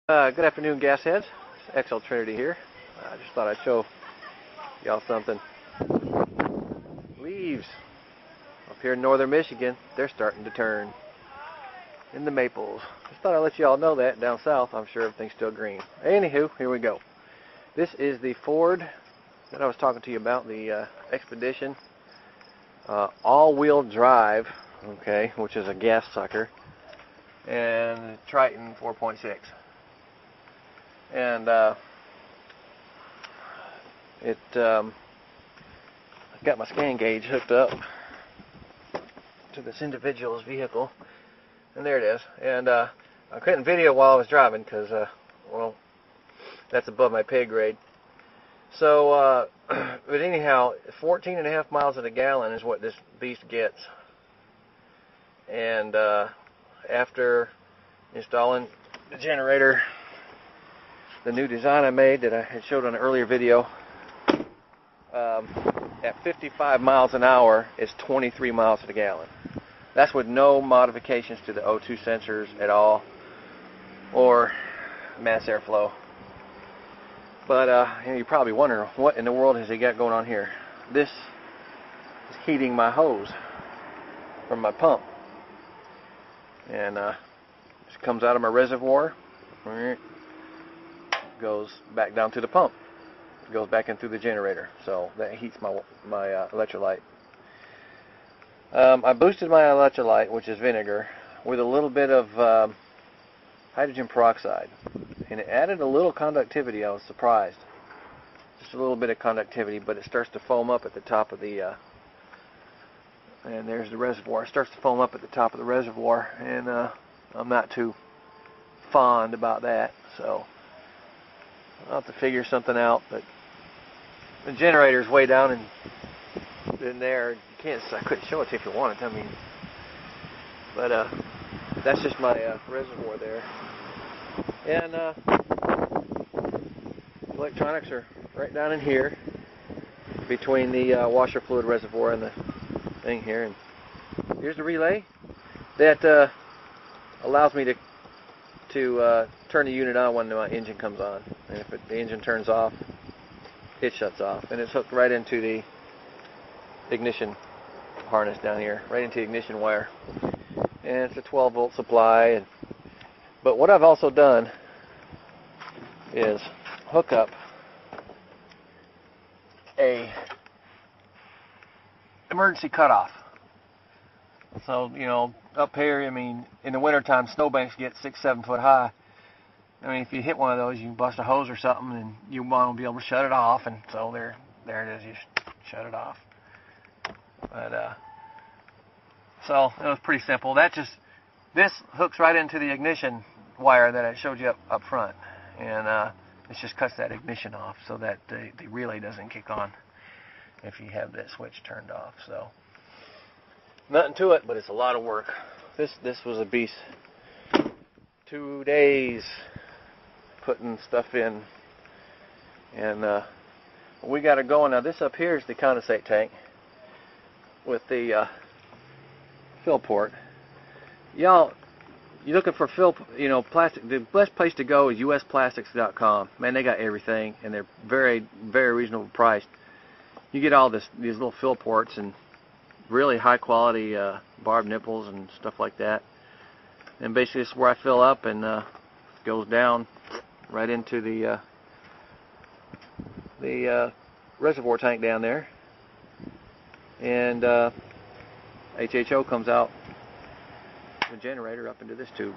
Good afternoon, gas heads. XL Trinity here. I just thought I'd show y'all something. Leaves up here in northern Michigan, they're starting to turn in the maples. Just thought I'd let y'all know that. Down south, I'm sure everything's still green. Anywho, here we go. This is the Ford that I was talking to you about, the Expedition all-wheel drive, okay, which is a gas sucker, and Triton 4.6. And I've got my scan gauge hooked up to this individual's vehicle, and there it is. And I couldn't video while I was driving because, well, that's above my pay grade. So, but anyhow, 14.5 miles to the gallon is what this beast gets. And after installing the generator, the new design I made that I had showed on an earlier video, at 55 miles an hour is 23 miles to the gallon. That's with no modifications to the O2 sensors at all, or mass airflow. But you're probably wondering, what in the world has he got going on here? This is heating my hose from my pump. And this comes out of my reservoir, goes back down to the pump, goes back in through the generator, so that heats my electrolyte. I boosted my electrolyte, which is vinegar, with a little bit of hydrogen peroxide, and it added a little conductivity. I was surprised, just a little bit of conductivity, but it starts to foam up at the top of the and there's the reservoir. It starts to foam up at the top of the reservoir, and I'm not too fond about that, so I'll have to figure something out. But the generator's way down in there. You can't. I couldn't show it to you if you wanted to. I mean, but that's just my reservoir there. And electronics are right down in here, between the washer fluid reservoir and the thing here. And here's the relay that allows me to turn the unit on when my engine comes on. And if the engine turns off, it shuts off. And it's hooked right into the ignition harness down here, right into the ignition wire. And it's a 12-volt supply. But what I've also done is hook up a emergency cutoff. So, you know, up here, I mean, in the wintertime, snowbanks get 6-7 foot high. I mean, if you hit one of those, you can bust a hose or something, and you want to be able to shut it off. And so there it is. You shut it off. But so it was pretty simple. This hooks right into the ignition wire that I showed you up front, and it just cuts that ignition off so that the relay doesn't kick on if you have that switch turned off. So nothing to it, but it's a lot of work. This was a beast. 2 days putting stuff in, and we got it going. Now this up here is the condensate tank with the fill port. Y'all, you're looking for plastic. The best place to go is usplastics.com. Man, they got everything, and they're very, very reasonable priced. You get all these little fill ports and really high quality barb nipples and stuff like that. And basically, this is where I fill up, and goes down right into the reservoir tank down there. And HHO comes out the generator up into this tube.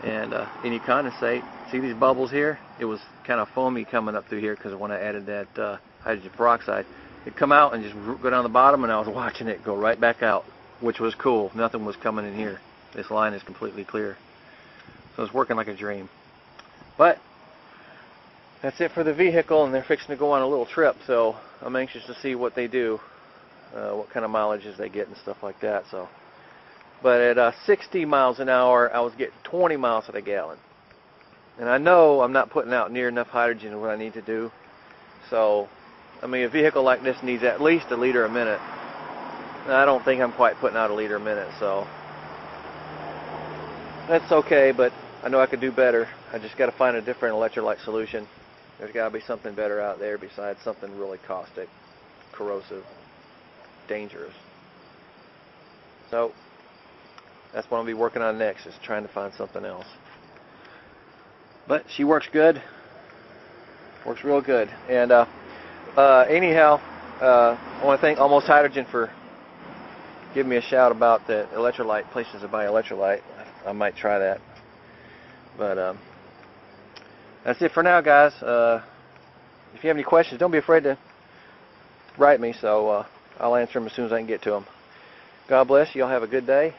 And any condensate, see these bubbles here? It was kind of foamy coming up through here because when I added that hydrogen peroxide, it'd come out and just go down the bottom, and I was watching it go right back out, which was cool. Nothing was coming in here. This line is completely clear. So it's working like a dream. But that's it for the vehicle, and they're fixing to go on a little trip, so I'm anxious to see what they do, what kind of mileages they get and stuff like that. So, but at 60 miles an hour, I was getting 20 miles to the gallon. And I know I'm not putting out near enough hydrogen to what I need to do. So, I mean, a vehicle like this needs at least a liter a minute. And I don't think I'm quite putting out a liter a minute, so that's okay, but I know I could do better. I just got to find a different electrolyte solution. There's got to be something better out there besides something really caustic, corrosive, dangerous. So that's what I'll be working on next, is trying to find something else. But she works good. Works real good. And anyhow, I want to thank Almost Hydrogen for giving me a shout about the electrolyte, places to buy electrolyte. I might try that. But that's it for now, guys. If you have any questions, don't be afraid to write me, so I'll answer them as soon as I can get to them. God bless you. Y'all have a good day.